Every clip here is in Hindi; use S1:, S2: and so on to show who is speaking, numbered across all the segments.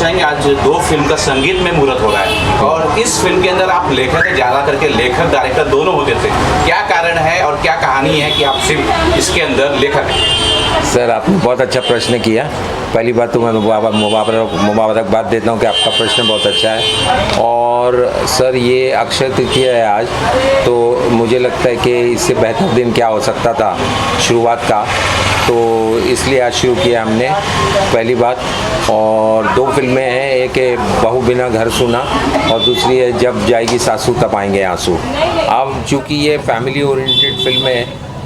S1: चाहेंगे आज दो फिल्म का संगीत में मुहूर्त हो रहा है और इस फिल्म के अंदर आप लेखक ज़्यादा करके लेखक डायरेक्टर दोनों होते थे, क्या कारण है और क्या कहानी है कि आप सिर्फ इसके अंदर लेखक हैं?
S2: सर आपने बहुत अच्छा प्रश्न किया। पहली बात तो मैं मुबारकबाद देता हूँ कि आपका प्रश्न बहुत अच्छा है। और सर ये अक्षय तृतीया है आज, तो मुझे लगता है कि इससे बेहतर दिन क्या हो सकता था शुरुआत का, तो इसलिए आज शुरू किया हमने पहली बात। और दो फिल्में हैं, एक है बहू बिना घर सुना और दूसरी है जब जाएगी सासू तब आएंगे आंसू। अब चूँकि ये फैमिली ओरिएंटेड फिल्म है,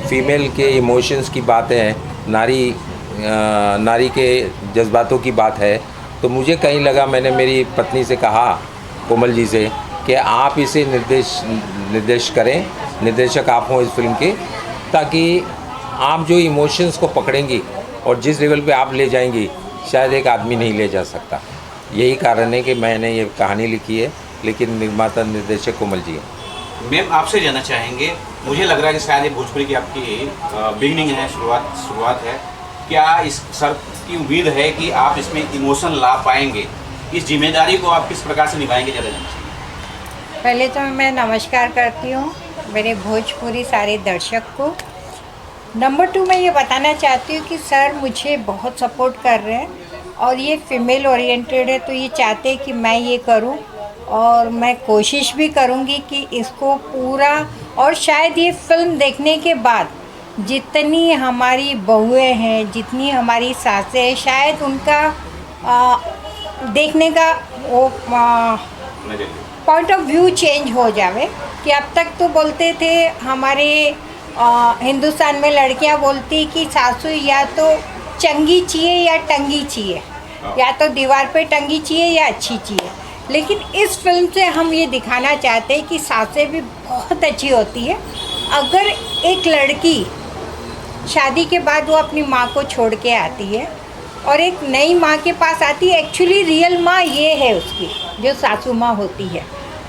S2: फीमेल के इमोशंस की बात है, नारी के जज्बातों की बात है, तो मुझे कहीं लगा, मैंने मेरी पत्नी से कहा, कोमल जी से, कि आप इसे निर्देश करें, निर्देशक आप हों इस फिल्म के, ताकि आप जो इमोशंस को पकड़ेंगी और जिस लेवल पे आप ले जाएंगी शायद एक आदमी नहीं ले जा सकता। यही कारण है कि मैंने ये कहानी लिखी है, लेकिन निर्माता निर्देशक कोमल जी हैं।
S1: मैम आपसे जानना चाहेंगे, मुझे लग रहा है कि शायद ये भोजपुरी की आपकी बिगनिंग है, शुरुआत है, क्या इस सर की उम्मीद है कि आप इसमें इमोशन ला पाएंगे? इस जिम्मेदारी को आप किस प्रकार से निभाएंगे, ज़्यादा जानना चाहिए।
S3: पहले तो मैं नमस्कार करती हूँ मेरे भोजपुरी सारे दर्शक को। नंबर 2 मैं ये बताना चाहती हूँ कि सर मुझे बहुत सपोर्ट कर रहे हैं और ये फीमेल ओरिएंटेड है, तो ये चाहते हैं कि मैं ये करूँ और मैं कोशिश भी करूँगी कि इसको पूरा, और शायद ये फिल्म देखने के बाद जितनी हमारी बहुएं हैं, जितनी हमारी सासें हैं, शायद उनका देखने का वो
S1: नजरिए।
S3: पॉइंट ऑफ व्यू चेंज हो जावे। कि अब तक तो बोलते थे हमारे हिंदुस्तान में लड़कियां बोलती कि सासू या तो चंगी चाहिए या टंगी चाहिए, या तो दीवार पे टंगी चाहिए या अच्छी चाहिए। लेकिन इस फिल्म से हम ये दिखाना चाहते हैं कि सासें भी बहुत अच्छी होती है। अगर एक लड़की शादी के बाद वो अपनी माँ को छोड़ के आती है और एक नई माँ के पास आती है, एक्चुअली रियल माँ ये है उसकी, जो सासू माँ होती है,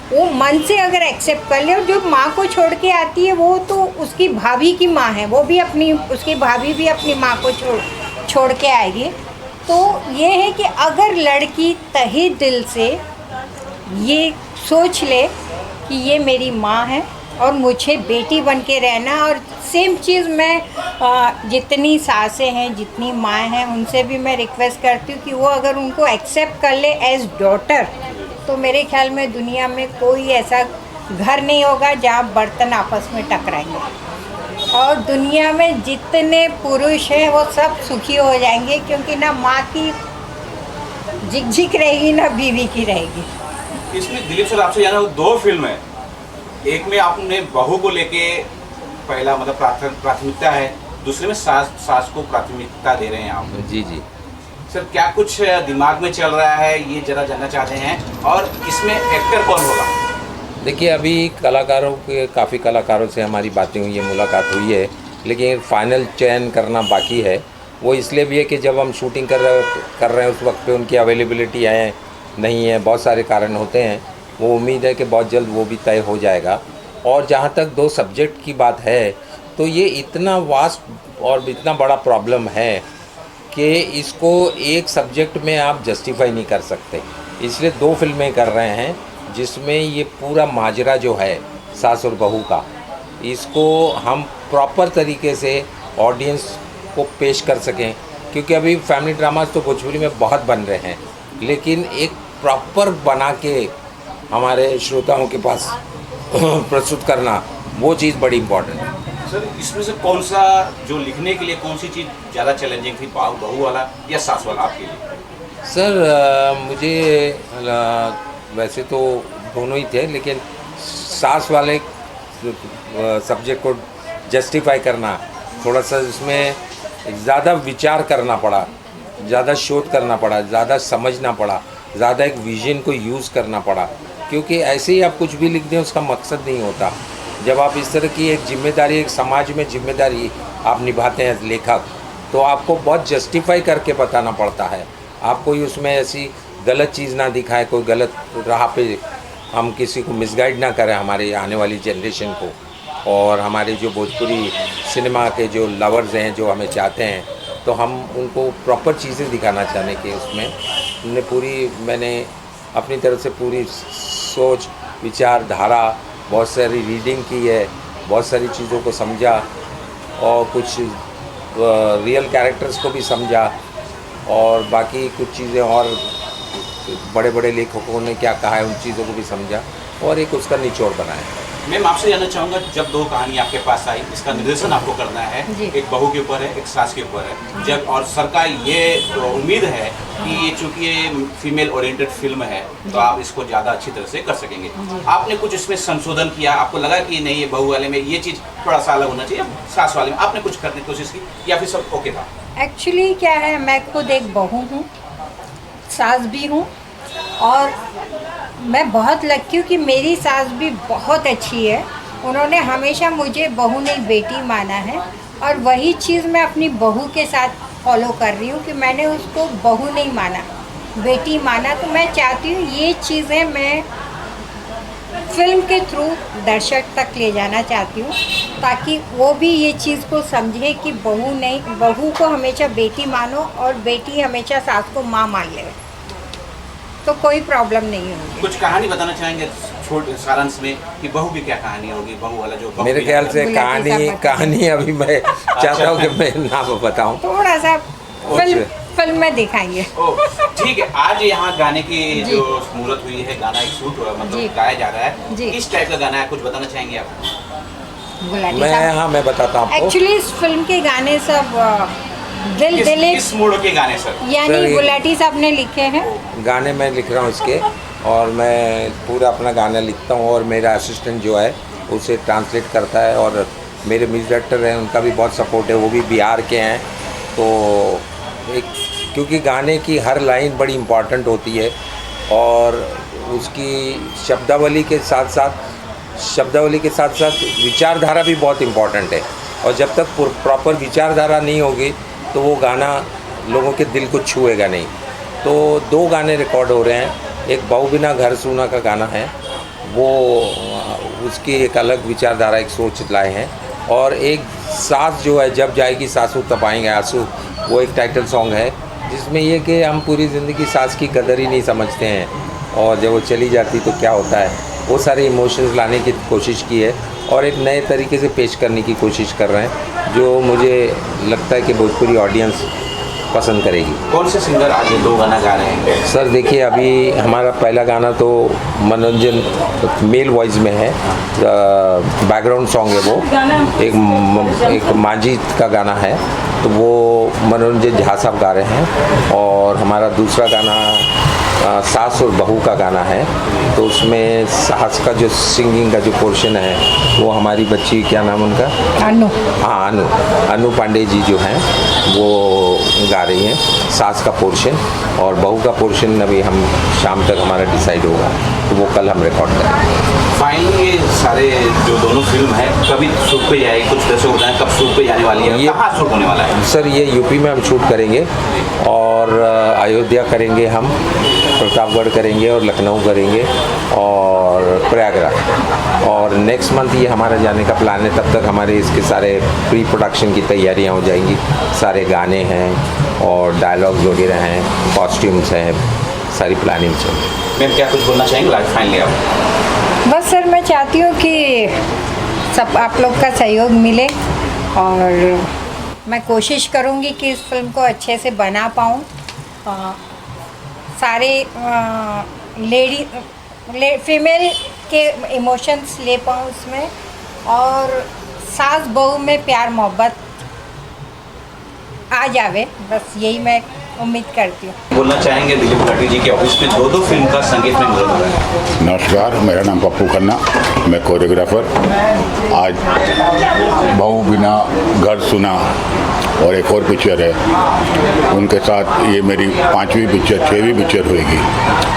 S3: वो मन से अगर एक्सेप्ट कर ले। और जो माँ को छोड़ के आती है वो तो उसकी भाभी की माँ है, वो भी अपनी, उसकी भाभी भी अपनी माँ को छोड़ के आएगी। तो ये है कि अगर लड़की तहे दिल से ये सोच ले कि ये मेरी माँ है और मुझे बेटी बन के रहना, और सेम चीज़ मैं जितनी सासें हैं, जितनी माँ हैं, उनसे भी मैं रिक्वेस्ट करती हूँ कि वो अगर उनको एक्सेप्ट कर ले एज डॉटर, तो मेरे ख्याल में दुनिया में कोई ऐसा घर नहीं होगा जहाँ बर्तन आपस में टकराएंगे। और दुनिया में जितने पुरुष हैं वो सब सुखी हो जाएंगे, क्योंकि ना माँ की झिक रहेगी ना बीवी की रहेगी।
S1: इसमें दिलीप सर आपसे जाना, 2 फिल्म है, एक में आपने बहू को लेके पहला मतलब प्राथमिकता है, दूसरे में सास को प्राथमिकता दे रहे हैं आप।
S2: जी जी
S1: सर क्या कुछ दिमाग में चल रहा है, ये जरा जानना चाहते हैं। और इसमें एक्टर कौन होगा?
S2: देखिए, अभी कलाकारों के काफ़ी कलाकारों से हमारी बातें हुई है, मुलाकात हुई है, लेकिन फाइनल चयन करना बाकी है। वो इसलिए भी है कि जब हम शूटिंग कर रहे हैं उस वक्त पे उनकी अवेलेबिलिटी है नहीं है, बहुत सारे कारण होते हैं। वो उम्मीद है कि बहुत जल्द वो भी तय हो जाएगा। और जहाँ तक 2 सब्जेक्ट की बात है, तो ये इतना वास्ट और इतना बड़ा प्रॉब्लम है कि इसको एक सब्जेक्ट में आप जस्टिफाई नहीं कर सकते। इसलिए 2 फिल्में कर रहे हैं जिसमें ये पूरा माजरा जो है सास और बहू का, इसको हम प्रॉपर तरीके से ऑडियंस को पेश कर सकें। क्योंकि अभी फैमिली ड्रामास तो भोजपुरी में बहुत बन रहे हैं, लेकिन एक प्रॉपर बना के हमारे श्रोताओं के पास प्रस्तुत करना, वो चीज़ बड़ी इम्पोर्टेंट है।
S1: सर इसमें से कौन सा, जो लिखने के लिए कौन सी चीज़ ज़्यादा चैलेंजिंग थी, बहू वाला या सास वाला आपके लिए?
S2: सर मुझे वैसे तो दोनों ही थे, लेकिन सास वाले सब्जेक्ट को जस्टिफाई करना, थोड़ा सा इसमें ज़्यादा विचार करना पड़ा, ज़्यादा शोध करना पड़ा, ज़्यादा समझना पड़ा, ज़्यादा एक विजन को यूज़ करना पड़ा। क्योंकि ऐसे ही आप कुछ भी लिख दें उसका मकसद नहीं होता। जब आप इस तरह की एक जिम्मेदारी, एक समाज में जिम्मेदारी आप निभाते हैं लेखक, तो आपको बहुत जस्टिफाई करके बताना पड़ता है। आप कोई उसमें ऐसी गलत चीज़ ना दिखाए, कोई गलत राह पे हम किसी को मिसगाइड ना करें, हमारे आने वाली जनरेशन को। और हमारे जो भोजपुरी सिनेमा के जो लवर्स हैं, जो हमें चाहते हैं, तो हम उनको प्रॉपर चीज़ें दिखाना चाहने के उसमें मैंने अपनी तरफ से पूरी सोच, विचारधारा, बहुत सारी रीडिंग की है, बहुत सारी चीज़ों को समझा, और कुछ रियल कैरेक्टर्स को भी समझा, और बाकी कुछ चीज़ें और बड़े बड़े लेखकों ने क्या कहा है उन चीज़ों को भी समझा, और एक उसका निचोड़ बनाया।
S1: मैम आपसे जानना चाहूँगा, जब 2 कहानी आपके पास आई, इसका निर्देशन आपको करना है, एक बहू के ऊपर है, एक सास के ऊपर है, जब और सर का ये उम्मीद है कि ये चूँकि ये फीमेल ओरिएंटेड फिल्म है, तो आप इसको ज़्यादा अच्छी तरह से कर सकेंगे। आपने कुछ इसमें संशोधन किया? आपको लगा कि नहीं, ये बहू वाले में ये चीज़ थोड़ा सा अलग होना चाहिए, सास वाले में आपने कुछ करने की कोशिश की, या फिर सब ओके था?
S3: एक्चुअली क्या है, मैं खुद एक बहू हूँ, सास भी हूँ, और मैं बहुत लकी हूँ कि मेरी सास भी बहुत अच्छी है। उन्होंने हमेशा मुझे बहू नहीं बेटी माना है, और वही चीज़ मैं अपनी बहू के साथ फॉलो कर रही हूँ कि मैंने उसको बहू नहीं माना, बेटी माना। तो मैं चाहती हूँ ये चीज़ें मैं फिल्म के थ्रू दर्शक तक ले जाना चाहती हूँ, ताकि वो भी ये चीज़ को समझे कि बहू नहीं, बहू को हमेशा बेटी मानो और बेटी हमेशा सास को माँ मान ले, तो कोई प्रॉब्लम नहीं होगी।
S1: कुछ कहानी बताना चाहेंगे छोटे सारांश में कि बहू की क्या कहानी होगी, बहू वाला जो
S2: मेरे ख्याल से कहानी अभी मैं चाहता हूँ कि मैं ना बताऊँ,
S3: थोड़ा सा फिल्म में दिखाएंगे।
S1: ठीक है। आज यहाँ गाने की जो मुहूर्त हुई है, गाना एक शूट मतलब गाया जा रहा है, किस टाइप का गाना है, कुछ बताना चाहेंगे आप?
S3: गुलाटी
S2: मैं
S3: साहब।
S2: हाँ मैं बताता हूँ आपको।
S3: एक्चुअली इस फिल्म के गाने सब दिल दिलीप
S1: किस मूड के गाने सर?
S2: सर,
S3: यानी
S2: ये-
S3: गुलाटी साहब ने लिखे हैं।
S2: गाने मैं लिख रहा हूँ इसके, और मैं पूरा अपना गाना लिखता हूँ, और मेरा असिस्टेंट जो है उसे ट्रांसलेट करता है, और मेरे म्यूजिक डायरेक्टर हैं उनका भी बहुत सपोर्ट है, वो भी बिहार के हैं। तो एक क्योंकि गाने की हर लाइन बड़ी इम्पॉर्टेंट होती है, और उसकी शब्दावली के साथ साथ विचारधारा भी बहुत इम्पॉर्टेंट है, और जब तक प्रॉपर विचारधारा नहीं होगी तो वो गाना लोगों के दिल को छुएगा नहीं। तो 2 गाने रिकॉर्ड हो रहे हैं, एक बहु बिना घर सूना का गाना है, वो उसकी एक अलग विचारधारा, एक सोच लाए हैं, और एक सास जो है जब जाएगी सासू तब आएंगे आंसू, वो एक टाइटल सॉन्ग है, जिसमें ये कि हम पूरी ज़िंदगी सास की कदर ही नहीं समझते हैं, और जब वो चली जाती तो क्या होता है, वो सारे इमोशंस लाने की कोशिश की है, और एक नए तरीके से पेश करने की कोशिश कर रहे हैं, जो मुझे लगता है कि भोजपुरी ऑडियंस पसंद करेगी।
S1: कौन से सिंगर आगे 2 गाना गा रहे हैं?
S2: सर देखिए, अभी हमारा पहला गाना तो मनोरंजन मेल वॉइस में है, बैकग्राउंड सॉन्ग है वो, एक मांझी का गाना है, तो वो मनोरंजन झा साहब गा रहे हैं। और हमारा दूसरा गाना सास और बहू का गाना है, तो उसमें सास का जो सिंगिंग का जो पोर्शन है वो हमारी बच्ची, क्या नाम उनका,
S3: अनु।
S2: हाँ अनु पांडे जी जो हैं वो गा रही हैं सास का पोर्शन, और बहू का पोर्शन अभी हम शाम तक हमारा डिसाइड होगा, तो वो कल हम रिकॉर्ड करेंगे।
S1: फाइनली ये सारे जो दोनों फिल्म है कभी शूट पे जाएगी, कुछ दर्शक होता है कब शूट पे जाने वाली है,
S2: ये-
S1: कहाँ शूट होने वाला है?
S2: सर ये यूपी में हम शूट करेंगे, और अयोध्या करेंगे हम, प्रतापगढ़ करेंगे, और लखनऊ करेंगे, और प्रयागराज, और नेक्स्ट मंथ ये हमारा जाने का प्लान है। तब तक हमारे इसके सारे प्री प्रोडक्शन की तैयारियां हो जाएंगी, सारे गाने हैं और डायलॉग्स वगैरह हैं, कॉस्ट्यूम्स हैं, सारी प्लानिंग चल रही है।
S1: मैम क्या कुछ बोलना चाहेंगे लाइफ फाइनली आप?
S3: बस सर मैं चाहती हूँ कि सब आप लोग का सहयोग मिले, और मैं कोशिश करूँगी कि इस फिल्म को अच्छे से बना पाऊँ, सारे फीमेल के इमोशंस ले पाऊँ उसमें, और सास बहू में प्यार मोहब्बत आ जावे, बस यही मैं उम्मीद करती हूँ।
S1: बोलना चाहेंगे दिलीप गुलाटी जी के ऑफिस में 2 फिल्म का संगीत में मुहूर्त हुआ है।
S4: नमस्कार, मेरा नाम पप्पू खन्ना, मैं कोरियोग्राफर। आज बहू बिना घर सुना और एक और पिक्चर है, उनके साथ ये मेरी 5वीं पिक्चर 6वीं पिक्चर होएगी।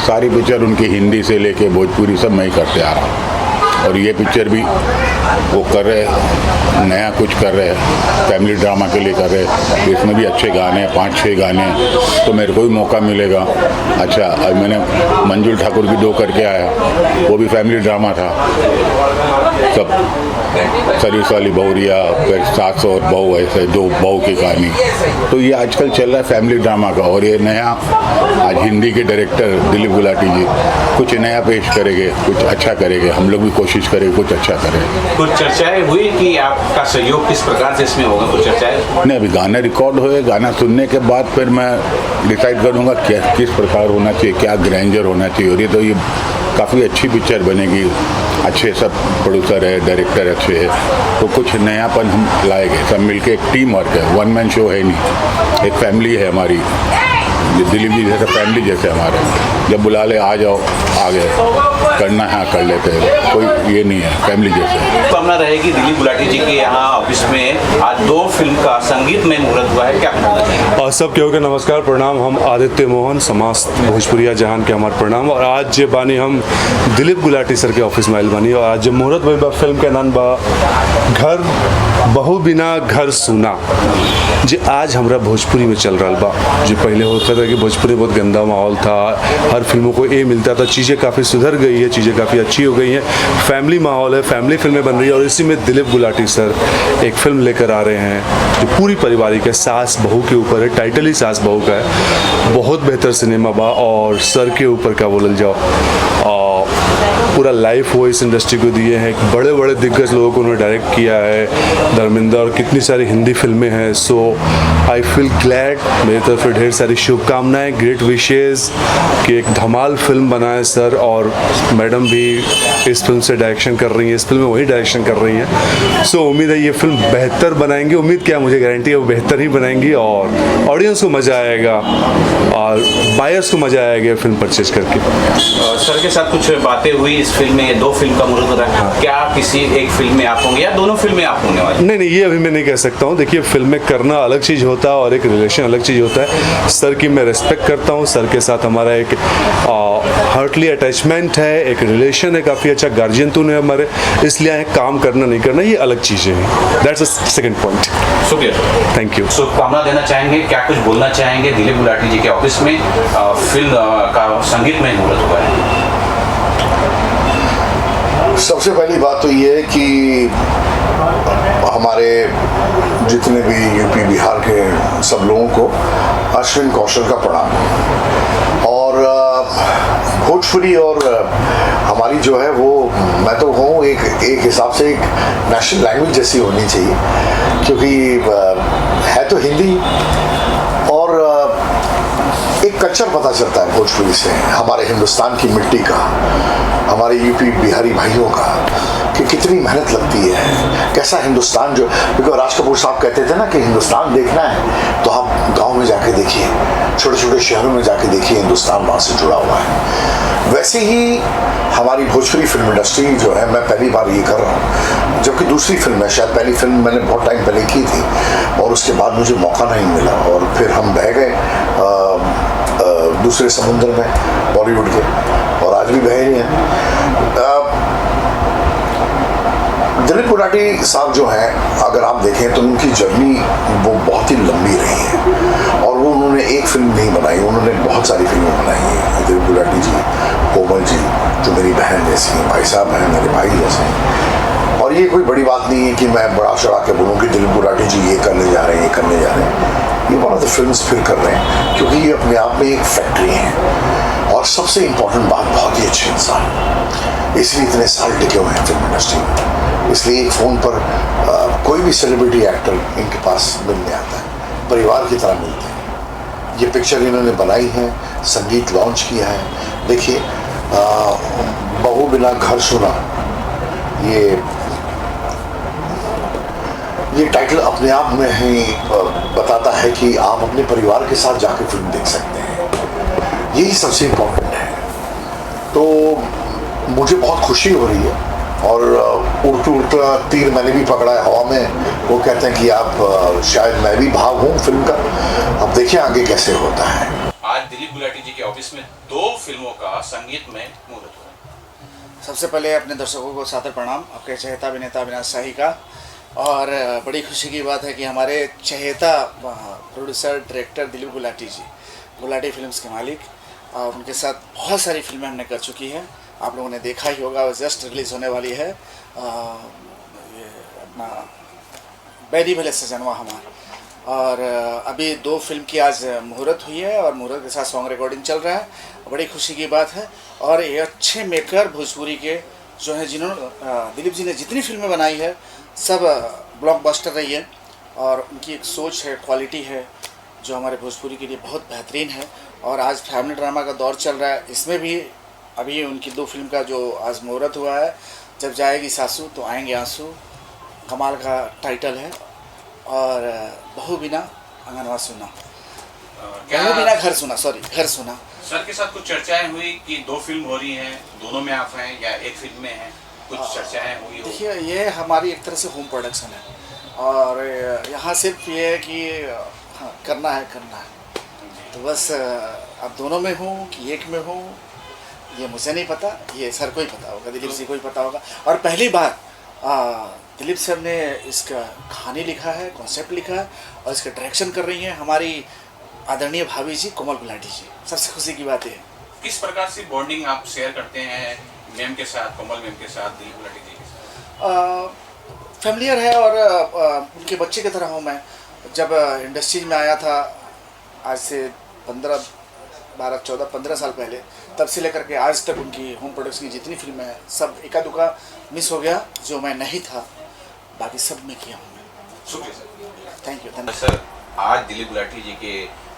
S4: सारी पिक्चर उनकी हिंदी से लेके भोजपुरी सब मैं ही करते आ रहा हूँ, और ये पिक्चर भी वो कर रहे हैं, नया कुछ कर रहे हैं, फैमिली ड्रामा के लिए कर रहे हैं। इसमें भी अच्छे गाने हैं, 5-6 गाने हैं, तो मेरे को भी मौका मिलेगा। अच्छा, अब मैंने मंजुल ठाकुर की 2 करके आया, वो भी फैमिली ड्रामा था, सब सर्विस वाली बहुरिया, फिर सास और बहू, ऐसे 2 बहू की कहानी। तो ये आजकल चल रहा है फैमिली ड्रामा का, और ये नया आज हिंदी के डायरेक्टर दिलीप गुलाटी जी कुछ नया पेश करेंगे, कुछ अच्छा करेंगे, हम लोग भी कोशिश करेंगे कुछ अच्छा करें।
S1: कुछ चर्चाएं हुई कि आपका सहयोग किस प्रकार से इसमें होगा, कुछ चर्चाएं?
S4: नहीं, अभी गाना रिकॉर्ड होए, गाना सुनने के बाद फिर मैं डिसाइड करूँगा किस प्रकार होना चाहिए, क्या ग्रैंडर होना चाहिए। और ये तो ये काफ़ी अच्छी पिक्चर बनेगी, अच्छे सब प्रोड्यूसर है, डायरेक्टर अच्छे है, तो कुछ नयापन हम लाएंगे। सब मिलके एक टीम वर्क है, 1 मैन शो है नहीं, एक फैमिली है हमारी, दिलीप जी जैसे फैमिली जैसे हमारे, जब बुला ले आ जाओ, आ गए, करना है कर लेते हैं, कोई ये नहीं है, फैमिली जैसे।
S1: कामना रहेगी दिलीप गुलाटी जी के यहाँ ऑफिस में आज 2 फिल्म का संगीत में मुहूर्त हुआ है, क्या बोलना चाहेंगे?
S5: और सब केहू के नमस्कार प्रणाम। हम आदित्य मोहन समाज भोजपुरिया जहान के हमार प्रणाम। और आज जे बानी हम दिलीप गुलाटी सर के ऑफिस में आइल बानी, और आज जे मुहूर्त भइल बा फिल्म के नाम बा घर बहू बिना घर सुना, जे आज हमरा भोजपुरी में चल रहा बा। जो पहले होता था कि भोजपुरी बहुत गंदा माहौल था, हर फिल्मों को ए मिलता था, चीज़ें काफ़ी सुधर गई है, चीज़ें काफ़ी अच्छी हो गई हैं, फैमिली माहौल है, फैमिली फिल्में बन रही है। और इसी में दिलीप गुलाटी सर एक फिल्म लेकर आ रहे हैं जो पूरी पारिवारिक है, सास बहू के ऊपर है, टाइटल ही सास बहू का है। बहुत बेहतर सिनेमा बा, और सर के ऊपर क्या बोलल जाओ, और पूरा लाइफ वो इस इंडस्ट्री को दिए हैं। बड़े बड़े दिग्गज लोगों को उन्होंने डायरेक्ट किया है, धर्मेंद्र, और कितनी सारी हिंदी फिल्में हैं। सो आई फील ग्लैड, मेरी तरफ से ढेर सारी शुभकामनाएं, ग्रेट विशेज़ कि एक धमाल फिल्म बनाए सर, और मैडम भी इस फिल्म से डायरेक्शन कर रही हैं, इस फिल्म में वही डायरेक्शन कर रही हैं। सो उम्मीद है ये फिल्म बेहतर बनाएंगी, उम्मीद क्या, मुझे गारंटी है वो बेहतर ही बनाएंगी, और ऑडियंस को मज़ा आएगा और बायर्स को मज़ा आएगा फिल्म परचेज करके।
S1: सर के साथ कुछ बातें हुई इस फिल्म में, 2 फिल्म का मुहूर्त हो रहा है, क्या किसी एक फिल्म में आप होंगे या दोनों फिल्म में आप होने वाले?
S5: नहीं, ये अभी मैं नहीं कह सकता हूँ। देखिए, फिल्म में करना अलग चीज़ होता है और एक रिलेशन अलग चीज़ होता है। सर की मैं रिस्पेक्ट करता हूँ, सर के साथ हमारा एक हार्टली अटैचमेंट है, एक रिलेशन है, काफ़ी अच्छा गार्जियन तो है हमारे, इसलिए काम करना नहीं करना ये अलग चीज़ें हैं। That's a second point.
S1: शुक्रिया,
S5: थैंक यू।
S1: शुभकामना देना चाहेंगे, क्या कुछ बोलना चाहेंगे? दिलीप गुलाटी जी के ऑफिस में फिल्म का संगीतमय मुहूर्त हुआ है।
S6: सबसे पहली बात तो ये है कि हमारे जितने भी यूपी बिहार के सब लोगों को अश्विन कौशल का प्रणाम। और भोजपुरी और हमारी जो है वो, मैं तो कहूँ एक हिसाब से एक नेशनल लैंग्वेज जैसी होनी चाहिए, क्योंकि है तो हिंदी और एक कल्चर पता चलता है भोजपुरी से, हमारे हिंदुस्तान की मिट्टी का, हमारे यूपी बिहारी भाइयों का, कि कितनी मेहनत लगती है, कैसा हिंदुस्तान जो, क्योंकि राज कपूर साहब कहते थे ना कि हिंदुस्तान देखना है तो आप गांव में जाके देखिए, छोटे छोटे शहरों में जाके देखिए, हिंदुस्तान वहाँ से जुड़ा हुआ है। वैसे ही हमारी भोजपुरी फिल्म इंडस्ट्री जो है, मैं पहली बार ये कर रहा हूँ, जबकि दूसरी फिल्म है, शायद पहली फिल्म मैंने बहुत टाइम पहले की थी और उसके बाद मुझे मौका नहीं मिला, और फिर हम बह गए दूसरे समुद्र में बॉलीवुड के, और आज भी बह रही हैं। दिलीप गुलाटी साहब जो हैं, अगर आप देखें तो उनकी जर्नी वो बहुत ही लंबी रही है, और वो उन्होंने एक फिल्म नहीं बनाई, उन्होंने बहुत सारी फिल्में बनाई हैं। दिलीप गुलाटी जी, कोमल जी जो मेरी बहन जैसी हैं, भाई साहब हैं मेरे भाई जैसे हैं। और ये कोई बड़ी बात नहीं है कि मैं बड़ा चढ़ा के बोलूँ कि दिलीप गुलाटी जी ये करने जा रहे हैं, ये करने जा रहे हैं। ये वन ऑफ द फिल्म्स फिर कर रहे हैं, क्योंकि ये अपने आप में एक फैक्ट्री है, और सबसे इम्पोर्टेंट बात, बहुत ही अच्छे इंसान, इसलिए इतने साल टिके हुए हैं फिल्म इंडस्ट्री में। इसलिए एक फ़ोन पर कोई भी सेलिब्रिटी एक्टर इनके पास मिलने आता है, परिवार की तरह मिलते हैं। ये पिक्चर इन्होंने बनाई है, संगीत लॉन्च किया है। देखिए, बहू बिना घर सुना, ये टाइटल अपने आप में ही बताता है कि आप अपने परिवार के साथ जाके फिल्म देख सकते हैं, यही सबसे इम्पोर्टेंट है। तो मुझे बहुत खुशी हो रही है, और उड़ता तीर मैंने भी पकड़ा है हवा में। वो कहते हैं कि आप शायद मैं भी भाग हूँ फिल्म का, अब देखिए आगे कैसे होता है।
S1: आज दिलीप गुलाटी जी के ऑफिस में 2 फिल्मों का संगीतमय मुहूर्त हुआ है।
S7: सबसे पहले अपने दर्शकों को सादर प्रणाम, आपके चहेता अभिनेता अविनाश शाही का। और बड़ी खुशी की बात है कि हमारे चहेता प्रोड्यूसर डायरेक्टर दिलीप गुलाटी जी, गुलाटी फिल्म्स के मालिक, और उनके साथ बहुत सारी फिल्में हमने कर चुकी हैं, आप लोगों ने देखा ही होगा। जस्ट रिलीज़ होने वाली है ये अपना बैरी भले सजनवा हमारा, और अभी 2 फिल्म की आज मुहूर्त हुई है, और मुहूर्त के साथ सॉन्ग रिकॉर्डिंग चल रहा है। बड़ी खुशी की बात है। और ये अच्छे मेकर भोजपुरी के जो हैं, जिन्होंने दिलीप जी ने जितनी फिल्में बनाई है सब ब्लॉकबस्टर रही है, और उनकी एक सोच है, क्वालिटी है, जो हमारे भोजपुरी के लिए बहुत बेहतरीन है। और आज फैमिली ड्रामा का दौर चल रहा है, इसमें भी अभी उनकी 2 फिल्म का जो आज मुहूर्त हुआ है, जब जाएगी सासू तो आएंगे आंसू, कमाल का टाइटल है। और बहू बिना आंगनवा सुना, बहू बिना घर सुना, सॉरी घर सुना।
S1: सर के साथ कुछ चर्चाएं हुई कि 2 फिल्म हो रही हैं, दोनों में आप हैं या एक फिल्म में हैं, कुछ चर्चाएं हुई?
S7: देखिए, ये हमारी एक तरह से होम प्रोडक्शन है, और यहाँ सिर्फ ये है कि हाँ, करना है, तो बस अब दोनों में हूँ कि एक में हूँ ये मुझे नहीं पता, ये सर को ही पता होगा, दिलीप जी को ही पता होगा। और पहली बार दिलीप सर ने इसका कहानी लिखा है, कॉन्सेप्ट लिखा है, और इसका डायरेक्शन कर रही हैं हमारी आदरणीय भाभी जी कोमल गुलाटी जी। सबसे खुशी की बात है।
S1: किस प्रकार से बॉन्डिंग आप शेयर करते हैं मैम के साथ, कोमल मैम के साथ, दिलीप गुलाटी जी के साथ?
S7: फैमिलियर है, और उनके बच्चे की तरह हूँ मैं। जब इंडस्ट्री में आया था आज से 15 साल पहले, तब से लेकर के आज तक उनकी होम प्रोडक्शन की जितनी फिल्में हैं सब एका दुका मिस हो गया जो मैं नहीं था, बाकी सब मैं किया हूँ।
S1: शुक्रिया सर।
S7: थैंक यू, धन्यवाद।
S1: सर आज दिलीप गुलाटी जी के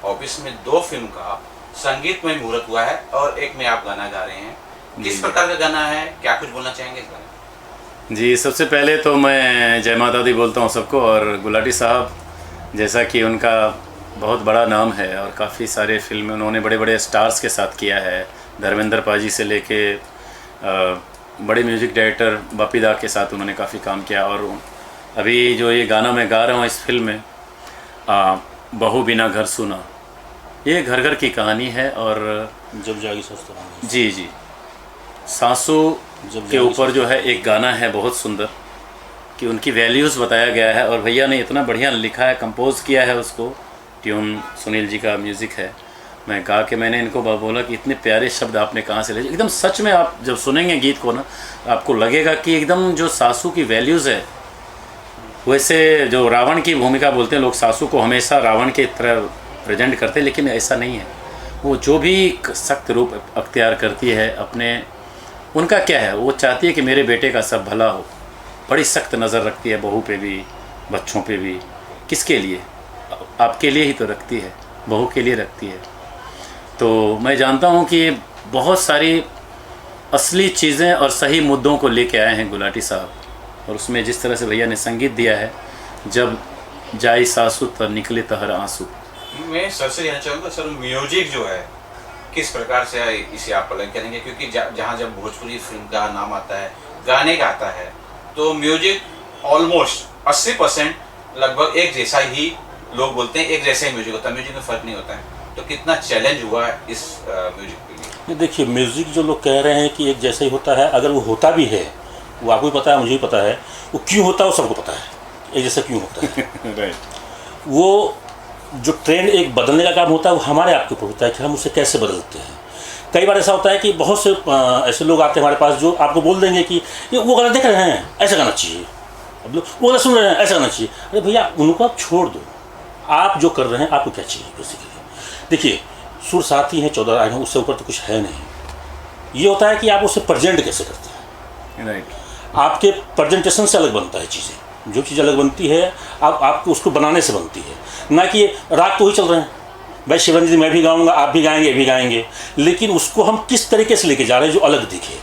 S1: ऑफिस में 2 फिल्म का संगीतमय मुहूर्त हुआ है और एक में आप गाना गा रहे हैं। किस प्रकार का गाना है, क्या कुछ बोलना चाहेंगे इस बारे में?
S8: जी, सबसे पहले तो मैं जय माता दी बोलता हूँ सबको। और गुलाटी साहब जैसा कि उनका बहुत बड़ा नाम है और काफ़ी सारे फिल्में उन्होंने बड़े बड़े स्टार्स के साथ किया है, धर्मेंद्र पाजी से लेके बड़े म्यूज़िक डायरेक्टर बापी दा के साथ उन्होंने काफ़ी काम किया। और अभी जो ये गाना मैं गा रहा हूँ इस फिल्म में बहू बिना घर सुना, ये घर घर की कहानी है। और
S9: जब जागी सस्ता
S8: जी जी, सासू के ऊपर जो है एक गाना है बहुत सुंदर कि उनकी वैल्यूज़ बताया गया है। और भैया ने इतना बढ़िया लिखा है, कंपोज़ किया है उसको, ट्यून सुनील जी का म्यूज़िक है। मैं गा के मैंने इनको बोला कि इतने प्यारे शब्द आपने कहाँ से ले, एकदम सच में आप जब सुनेंगे गीत को ना आपको लगेगा कि एकदम जो सासू की वैल्यूज़ है, वैसे जो रावण की भूमिका बोलते हैं लोग, सासू को हमेशा रावण के तरह प्रेजेंट करते हैं, लेकिन ऐसा नहीं है। वो जो भी सख्त रूप अख्तियार करती है अपने, उनका क्या है, वो चाहती है कि मेरे बेटे का सब भला हो, बड़ी सख्त नज़र रखती है बहू पे भी, बच्चों पे भी। किसके लिए? आपके लिए ही तो रखती है, बहू के लिए रखती है। तो मैं जानता हूँ कि बहुत सारी असली चीज़ें और सही मुद्दों को लेके आए हैं गुलाटी साहब। और उसमें जिस तरह से भैया ने संगीत दिया है, जब जाई सासू तो निकले तहर आंसू।
S1: मैं सर से कहना चाहूँगा सर, म्यूजिक जो है किस प्रकार से इसे आप पलंग करेंगे, क्योंकि जहाँ जब भोजपुरी फिल्म का नाम आता है, गाने का आता है, तो म्यूजिक ऑलमोस्ट 80% लगभग एक जैसा ही लोग बोलते हैं, एक जैसा ही म्यूजिक होता है, म्यूजिक में फ़र्क नहीं होता है। तो कितना चैलेंज हुआ है इस म्यूजिक के लिए?
S9: देखिए, म्यूज़िक जो लोग कह रहे हैं कि एक जैसा ही होता है, अगर वो होता भी है, वो आपको भी पता है, मुझे भी पता है, वो क्यों होता है वो सबको पता है, एक जैसा क्यों होता है।
S8: राइट।
S9: वो जो ट्रेंड एक बदलने का काम होता है वो हमारे आपके ऊपर होता है कि हम उसे कैसे बदलते हैं। कई बार ऐसा होता है कि बहुत से ऐसे लोग आते हैं हमारे पास जो आपको बोल देंगे कि ये वो गाना देख रहे हैं, ऐसा गाना चाहिए, अब लोग वो गाना सुन रहे हैं, ऐसा गाना चाहिए। अरे भैया, उनको आप छोड़ दो, आप जो कर रहे हैं आपको क्या चाहिए बेसिकली। देखिए, सुर साथ ही हैं, 14 राग हैं, उससे ऊपर तो कुछ है नहीं। ये होता है कि आप उसे प्रेजेंट कैसे करते हैं।
S8: राइट।
S9: आपके प्रेजेंटेशन से अलग बनता है चीज़ें, जो चीज़ अलग बनती है आपको उसको बनाने से बनती है, ना कि राग तो ही चल रहे हैं, भाई शिवरंजन जी मैं भी गाऊंगा, आप भी गाएंगे, ये भी गाएंगे, लेकिन उसको हम किस तरीके से लेके जा रहे हैं जो अलग दिखे।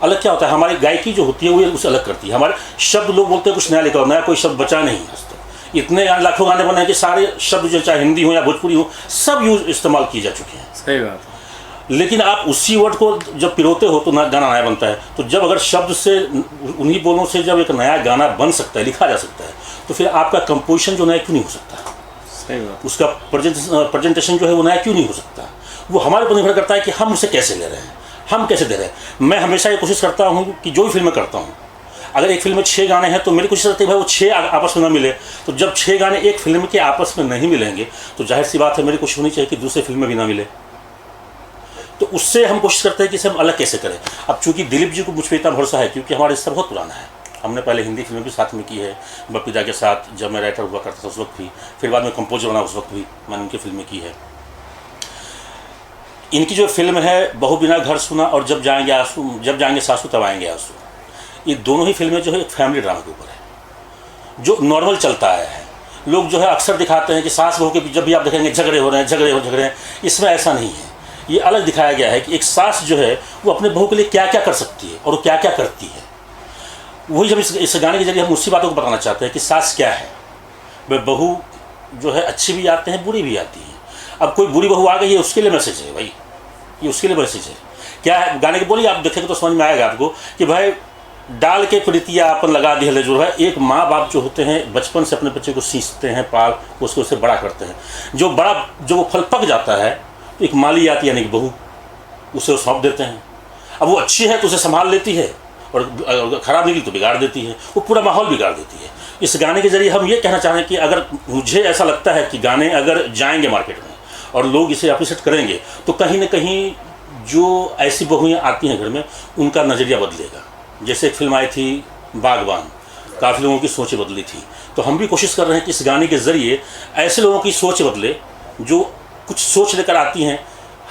S9: अलग क्या होता है, हमारी गायकी जो होती है वो उसे अलग करती है। हमारे शब्द, लोग बोलते हैं कुछ नया लेकर, नया कोई शब्द बचा नहीं है। इतने लाखों गाने बने हैं कि सारे शब्द जो चाहे हिंदी हो या भोजपुरी हो, सब यूज इस्तेमाल किए जा चुके हैं।
S8: सही बात है।
S9: लेकिन आप उसी वर्ड को जब पिरोते हो तो गाना नया बनता है। तो जब अगर शब्द से, उन्हीं बोलों से जब एक नया गाना बन सकता है, लिखा जा सकता है, तो फिर आपका कंपोजिशन जो नया क्यों नहीं हो सकता,
S8: सही बात।
S9: उसका प्रेजेंटेशन जो है वो नया क्यों नहीं हो सकता। वो हमारे ऊपर निर्भर करता है कि हम उसे कैसे ले रहे हैं, हम कैसे दे रहे हैं। मैं हमेशा ये कोशिश करता हूँ कि जो भी फिल्में करता हूँ, अगर एक फिल्म में 6 गाने हैं तो मेरी कोशिश रहती है भाई वो 6 आपस में ना मिले। तो जब 6 गाने एक फिल्म के आपस में नहीं मिलेंगे तो जाहिर सी बात है मेरी कोशिश होनी चाहिए कि दूसरे फिल्म में भी ना मिले। तो उससे हम कोशिश करते हैं कि इसे हम अलग कैसे करें। अब चूंकि दिलीप जी को मुझ पर इतना भरोसा है क्योंकि हमारा रिश्ता बहुत पुराना है, हमने पहले हिंदी फिल्में भी साथ में की है, बपीदा के साथ जब मैं राइटर हुआ करता था उस वक्त भी, फिर बाद में कंपोजर बना उस वक्त भी मैंने उनकी फिल्में की है। इनकी जो फिल्म है बहू बिना घर सुना और जब जाएंगे सासू तब आएंगे आंसू, ये दोनों ही फिल्में जो है एक फैमिली ड्रामा के ऊपर है जो नॉर्मल चलता है। लोग जो है अक्सर दिखाते हैं कि सास बहू के जब भी आप देखेंगे झगड़े हो रहे हैं, इसमें ऐसा नहीं है। ये अलग दिखाया गया है कि एक सास जो है वो अपने बहू के लिए क्या क्या कर सकती है और वो क्या क्या करती है। वही जब इस गाने के जरिए हम उसी बातों को बताना चाहते हैं कि सास क्या है। वह बहू जो है अच्छी भी आते हैं, बुरी भी आती है। अब कोई बुरी बहू आ गई है उसके लिए मैसेज है भाई, ये उसके लिए मैसेज है। क्या है गाने के बोलिए, आप देखेंगे तो समझ में आएगा आपको कि भाई डाल के प्रीतिया अपन लगा दी है। जो है एक माँ बाप जो होते हैं बचपन से अपने बच्चे को सींचते हैं, पाल उसको उसे बड़ा करते हैं। जो वो फल पक जाता है तो एक माली आती है यानी कि बहू, उसे सौंप देते हैं। अब वो अच्छी है तो उसे संभाल लेती है और ख़राब निकली तो बिगाड़ देती है, वो पूरा माहौल बिगाड़ देती है। इस गाने के जरिए हम ये कहना चाह रहे हैं कि अगर मुझे ऐसा लगता है कि गाने अगर जाएंगे मार्केट में और लोग इसे अप्रिशिएट करेंगे तो कहीं ना कहीं जो ऐसी बहुएँ आती हैं घर में उनका नज़रिया बदलेगा। जैसे एक फिल्म आई थी बागबान, काफ़ी लोगों की सोचें बदली थी। तो हम भी कोशिश कर रहे हैं कि इस गाने के ज़रिए ऐसे लोगों की सोच बदले जो कुछ सोच लेकर आती हैं।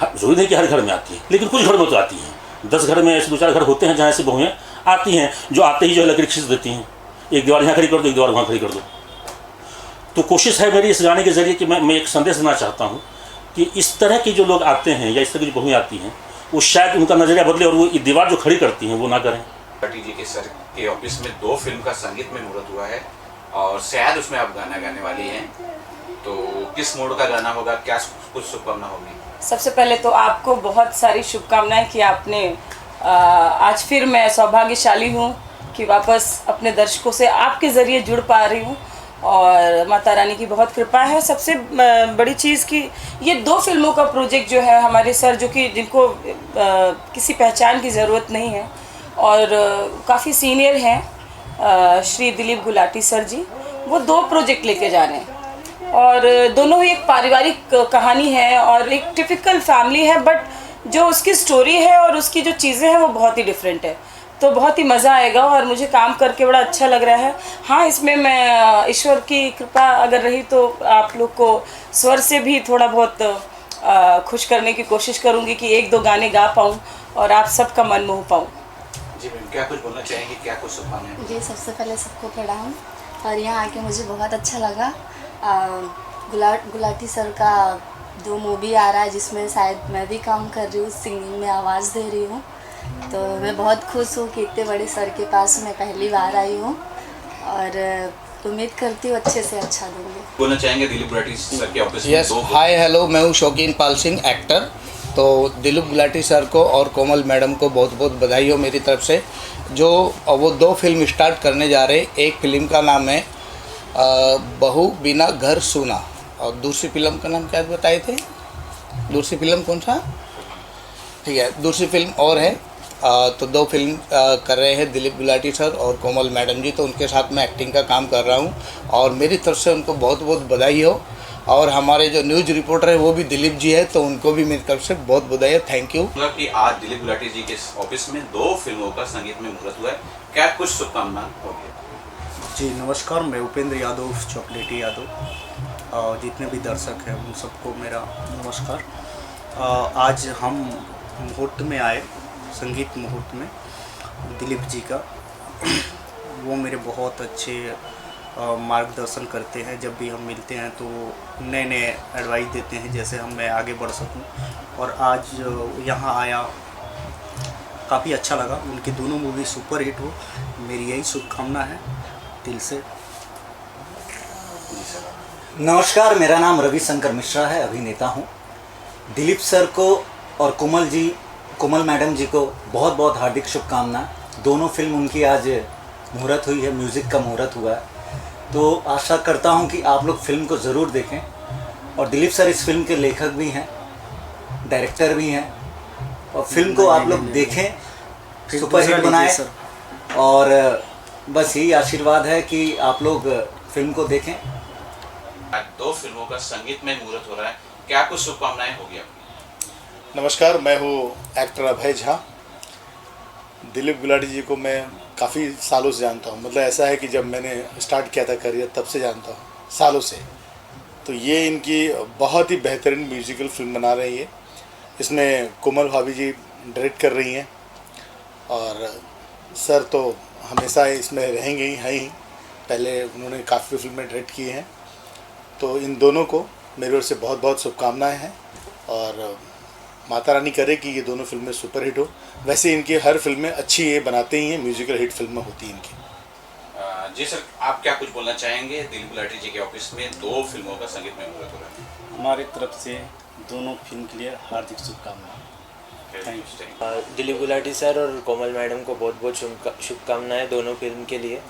S9: जरूरी नहीं कि हर घर में आती है, लेकिन कुछ घर में तो आती हैं। 10 घर में ऐसे 2-4 घर होते हैं जहाँ ऐसी बहुएँ आती हैं जो आते ही जो है लकड़ी खींच देती हैं, एक दीवार यहाँ खड़ी कर दो, एक दीवार वहाँ खड़ी कर दो। तो कोशिश है मेरी इस गाने के ज़रिए कि मैं एक संदेश देना चाहता हूँ कि इस तरह की जो लोग आते हैं या इस तरह की जो बहुएँ आती हैं वो शायद उनका नज़रिया बदले और वो दीवार जो खड़ी करती हैं वो ना करें।
S1: गुलाटी जी के सर के ऑफिस में 2 फिल्म का संगीत में मुहूर्त हुआ है और शायद उसमें आप गाना गाने वाली हैं, तो किस मोड का गाना होगा, क्या कुछ शुभकामना होगी?
S10: सबसे पहले तो आपको बहुत सारी शुभकामनाएं कि आपने आज फिर मैं सौभाग्यशाली हूँ कि वापस अपने दर्शकों से आपके ज़रिए जुड़ पा रही हूँ और माता रानी की बहुत कृपा है। सबसे बड़ी चीज़ कि ये 2 फिल्मों का प्रोजेक्ट जो है हमारे सर जो कि जिनको किसी पहचान की ज़रूरत नहीं है और काफ़ी सीनियर हैं श्री दिलीप गुलाटी सर जी, वो 2 प्रोजेक्ट लेके जा रहे हैं और दोनों ही एक पारिवारिक कहानी है और एक टिपिकल फैमिली है, बट जो उसकी स्टोरी है और उसकी जो चीज़ें हैं वो बहुत ही डिफरेंट है। तो बहुत ही मज़ा आएगा और मुझे काम करके बड़ा अच्छा लग रहा है। हाँ, इसमें मैं ईश्वर की कृपा अगर रही तो आप लोग को स्वर से भी थोड़ा बहुत खुश करने की कोशिश करूँगी कि 1-2 गाने गा पाऊँ और आप सबका मन मोह पाऊँ।
S1: जी मैम, क्या कुछ बोलना चाहेंगे, क्या कुछ शुभकामनाएं?
S11: जी, सबसे पहले सबको प्रणाम और यहाँ आके मुझे बहुत अच्छा लगा। गुलाटी सर का 2 मूवी आ रहा है जिसमें शायद मैं भी काम कर रही हूँ, सिंगिंग में आवाज़ दे रही हूँ, तो मैं बहुत खुश हूँ कि इतने बड़े सर के पास मैं पहली बार आई हूँ और उम्मीद करती हूँ अच्छे से अच्छा दूँगी।
S1: बोलना चाहेंगे दिलीप गुलाटी सर के ऑफिस में?
S7: यस, हाय हेलो, मैं हूँ शौकीन पाल सिंह, एक्टर। तो दिलीप गुलाटी सर को और कोमल मैडम को बहुत बहुत बधाई हो मेरी तरफ से, जो वो 2 फिल्म स्टार्ट करने जा रहे। एक फिल्म का नाम है बहू बिना घर सुना और दूसरी फिल्म का नाम क्या बताए थे? दूसरी फिल्म कौन सा? ठीक है, दूसरी फिल्म और है। तो 2 फिल्म कर रहे हैं दिलीप गुलाटी सर और कोमल मैडम जी, तो उनके साथ मैं एक्टिंग का काम कर रहा हूँ और मेरी तरफ से उनको बहुत बहुत बधाई हो। और हमारे जो न्यूज़ रिपोर्टर है वो भी दिलीप जी है, तो उनको भी मेरी तरफ से बहुत बधाई है। Thank you.
S1: मतलब कि आज दिलीप गुलाटी जी के ऑफिस में 2 फिल्मों का संगीत में मुहूर्त हुआ है, क्या कुछ शुभकामना होगी?
S12: जी नमस्कार, मैं उपेंद्र यादव, चॉकलेटी यादव, और जितने भी दर्शक हैं उन सबको मेरा नमस्कार। आज हम मुहूर्त में आए, संगीत मुहूर्त में दिलीप जी का। वो मेरे बहुत अच्छे मार्गदर्शन करते हैं, जब भी हम मिलते हैं तो नए नए एडवाइस देते हैं जैसे मैं आगे बढ़ सकूं। और आज यहाँ आया, काफ़ी अच्छा लगा। उनकी दोनों मूवी सुपर हिट हो, मेरी यही शुभकामना है दिल से।
S13: नमस्कार, मेरा नाम रविशंकर मिश्रा है, अभिनेता हूँ। दिलीप सर को और कोमल मैडम जी को बहुत बहुत हार्दिक शुभकामना। दोनों फिल्म उनकी आज मुहूर्त हुई है, म्यूज़िक का मुहूर्त हुआ है, तो आशा करता हूँ कि आप लोग फिल्म को ज़रूर देखें। और दिलीप सर इस फिल्म के लेखक भी हैं, डायरेक्टर भी हैं, और फिल्म को आप लोग देखें, सुपरहिट बनाएं। और बस यही आशीर्वाद है कि आप लोग फिल्म को देखें।
S1: आज 2 फिल्मों का संगीत में मुहूर्त हो रहा है, क्या कुछ शुभकामनाएं होगी आपकी?
S14: नमस्कार, मैं हूँ एक्टर अभय झा। दिलीप गुलाटी जी को मैं काफ़ी सालों से जानता हूँ, मतलब ऐसा है कि जब मैंने स्टार्ट किया था करियर तब से जानता हूँ, सालों से। तो ये इनकी बहुत ही बेहतरीन म्यूजिकल फिल्म बना रही है। इसमें कोमल भाभी जी डायरेक्ट कर रही हैं और सर तो हमेशा इसमें रहेंगे ही, हैं ही। पहले उन्होंने काफ़ी फिल्में डायरेक्ट की हैं, तो इन दोनों को मेरी ओर से बहुत बहुत शुभकामनाएँ हैं और माता रानी करे कि ये दोनों फिल्में सुपर हिट हो। वैसे इनकी हर फिल्में अच्छी ये बनाते ही हैं, म्यूजिकल हिट फिल्में होती हैं इनकी।
S1: जी सर, आप क्या कुछ बोलना चाहेंगे? दिलीप गुलाटी जी के ऑफिस में 2 फिल्मों का संगीत में मुहूर्त हो रहा है।
S12: हमारे तरफ से दोनों फिल्म के लिए हार्दिक शुभकामनाएं। Thank you.
S15: Dilip Gulati sir और कोमल मैडम को बहुत बहुत शुभकामनाएं दोनों फिल्म के लिए।